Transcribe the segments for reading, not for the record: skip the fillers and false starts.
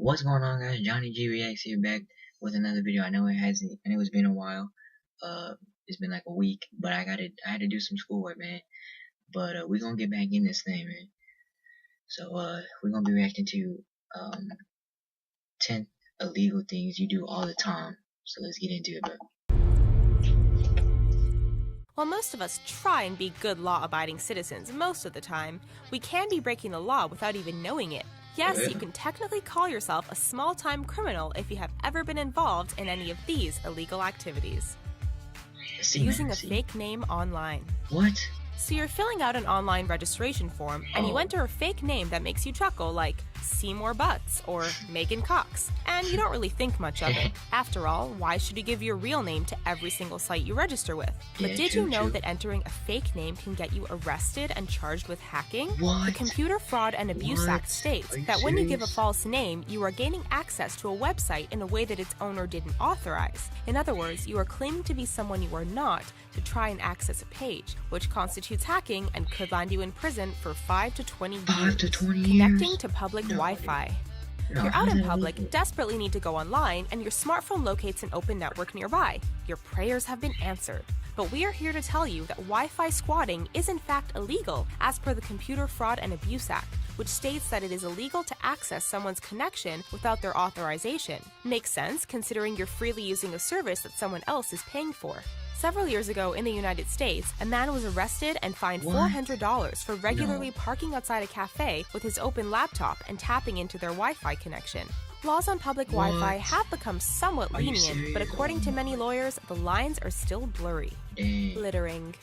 What's going on, guys? Johnny G Reacts here, back with another video. I know it's been a while. It's been like a week, but I had to do some schoolwork, man. But we're gonna get back in this thing, man. So we're gonna be reacting to 10 illegal things you do all the time. So let's get into it, bro. While most of us try and be good law-abiding citizens most of the time, we can be breaking the law without even knowing it. Yes, you can technically call yourself a small-time criminal if you have ever been involved in any of these illegal activities. Using a fake name online. What? So you're filling out an online registration form and you enter a fake name that makes you chuckle, like Seymour Butts or Megan Cox, and you don't really think much of it. After all, why should you give your real name to every single site you register with? But did you know that entering a fake name can get you arrested and charged with hacking? What? The Computer Fraud and Abuse Act states that when you give a false name, you are gaining access to a website in a way that its owner didn't authorize. In other words, you are claiming to be someone you are not to try and access a page, which constitutes hacking and could land you in prison for 5 to 20 years. 5 to 20 years? Connecting to public Wi-Fi. You're out in public, desperately need to go online, and your smartphone locates an open network nearby. Your prayers have been answered. But we are here to tell you that Wi-Fi squatting is in fact illegal as per the Computer Fraud and Abuse Act, which states that it is illegal to access someone's connection without their authorization. Makes sense considering you're freely using a service that someone else is paying for. Several years ago in the United States, a man was arrested and fined $400 for regularly parking outside a cafe with his open laptop and tapping into their Wi-Fi connection. Laws on public Wi-Fi have become somewhat lenient, but according to many lawyers, the lines are still blurry. Littering.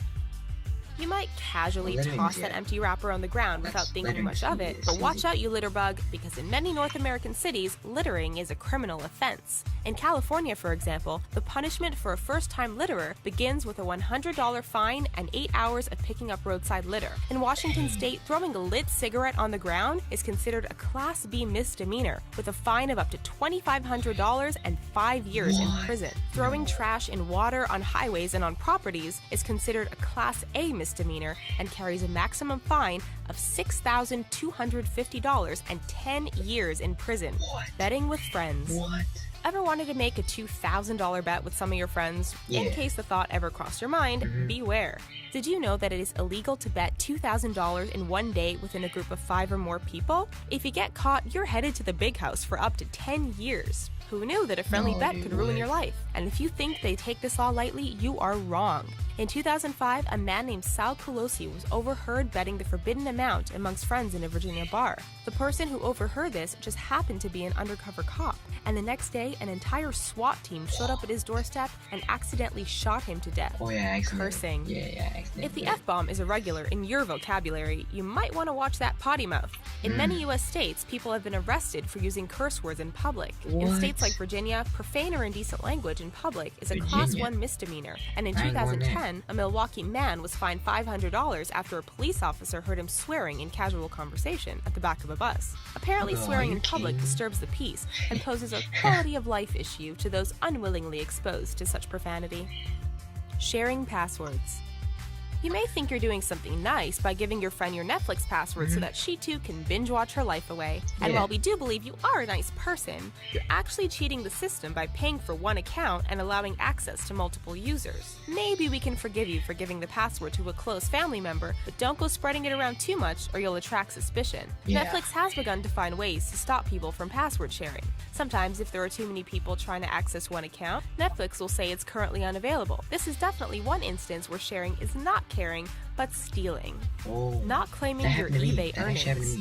You might casually toss that empty wrapper on the ground without thinking much of it, but watch out, you litter bug, because in many North American cities, littering is a criminal offense. In California, for example, the punishment for a first-time litterer begins with a $100 fine and 8 hours of picking up roadside litter. In Washington state, throwing a lit cigarette on the ground is considered a Class B misdemeanor, with a fine of up to $2,500 and 5 years in prison. Throwing trash in water, on highways, and on properties is considered a Class A misdemeanor and carries a maximum fine of $6,250 and 10 years in prison. Betting with friends. Ever wanted to make a $2,000 bet with some of your friends? In case the thought ever crossed your mind, beware. Did you know that it is illegal to bet $2,000 in one day within a group of 5 or more people? If you get caught, you're headed to the big house for up to 10 years. Who knew that a friendly bet could ruin your life? And if you think they take this law lightly, you are wrong. In 2005, a man named Sal Colosi was overheard betting the forbidden amount amongst friends in a Virginia bar. The person who overheard this just happened to be an undercover cop, and the next day, an entire SWAT team showed up at his doorstep and accidentally shot him to death. Cursing. If the F-bomb is irregular in your vocabulary, you might want to watch that potty mouth. In many U.S. states, people have been arrested for using curse words in public. In states like Virginia, profane or indecent language in public is a Class 1 misdemeanor, and in 2010, a Milwaukee man was fined $500 after a police officer heard him swearing in casual conversation at the back of a bus. Apparently, swearing in public disturbs the peace and poses a quality of life issue to those unwillingly exposed to such profanity. Sharing passwords. You may think you're doing something nice by giving your friend your Netflix password so that she too can binge watch her life away. And while we do believe you are a nice person, you're actually cheating the system by paying for one account and allowing access to multiple users. Maybe we can forgive you for giving the password to a close family member, but don't go spreading it around too much or you'll attract suspicion. Netflix has begun to find ways to stop people from password sharing. Sometimes if there are too many people trying to access one account, Netflix will say it's currently unavailable. This is definitely one instance where sharing is not caring, but stealing. Not claiming your eBay earnings.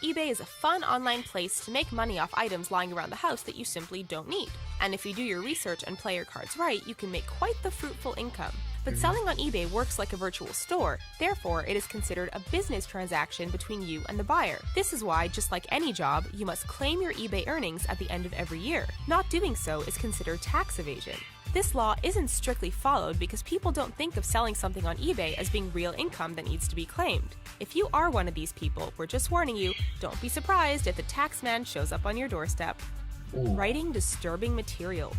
eBay is a fun online place to make money off items lying around the house that you simply don't need. And if you do your research and play your cards right, you can make quite the fruitful income. But selling on eBay works like a virtual store, therefore it is considered a business transaction between you and the buyer. This is why, just like any job, you must claim your eBay earnings at the end of every year. Not doing so is considered tax evasion. This law isn't strictly followed because people don't think of selling something on eBay as being real income that needs to be claimed. If you are one of these people, we're just warning you, don't be surprised if the tax man shows up on your doorstep. Writing disturbing material.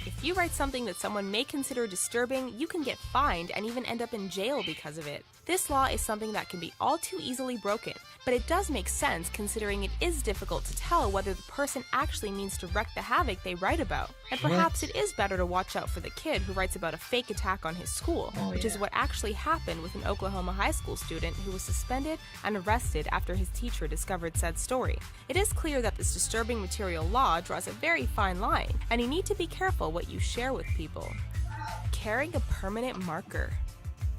If you write something that someone may consider disturbing, you can get fined and even end up in jail because of it. This law is something that can be all too easily broken, but it does make sense considering it is difficult to tell whether the person actually means to wreak the havoc they write about. And perhaps it is better to watch out for the kid who writes about a fake attack on his school, which is what actually happened with an Oklahoma high school student who was suspended and arrested after his teacher discovered said story. It is clear that this disturbing material law draws a very fine line, and you need to be careful what you share with people. Carrying a permanent marker.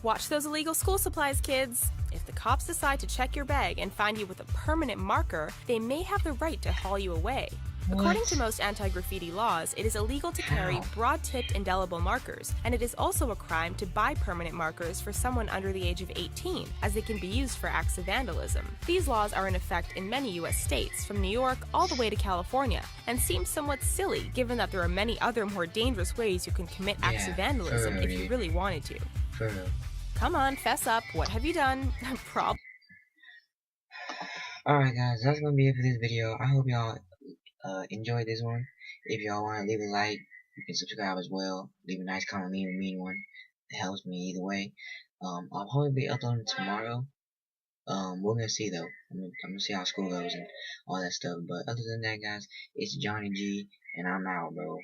Watch those illegal school supplies, kids! If the cops decide to check your bag and find you with a permanent marker, they may have the right to haul you away. According to most anti-graffiti laws, it is illegal to carry broad-tipped indelible markers, and it is also a crime to buy permanent markers for someone under the age of 18, as they can be used for acts of vandalism. These laws are in effect in many U.S. states, from New York all the way to California, and seem somewhat silly given that there are many other more dangerous ways you can commit acts of vandalism if you really wanted to. Come on, fess up. What have you done? Alright guys, that's gonna be it for this video. I hope y'all enjoyed this one. If y'all want to leave a like, you can subscribe as well. Leave a nice comment, leave a mean one. It helps me either way. I'll probably be uploading tomorrow. We're gonna see though. I'm gonna see how school goes and all that stuff. But other than that, guys, it's Johnny G, and I'm out, bro.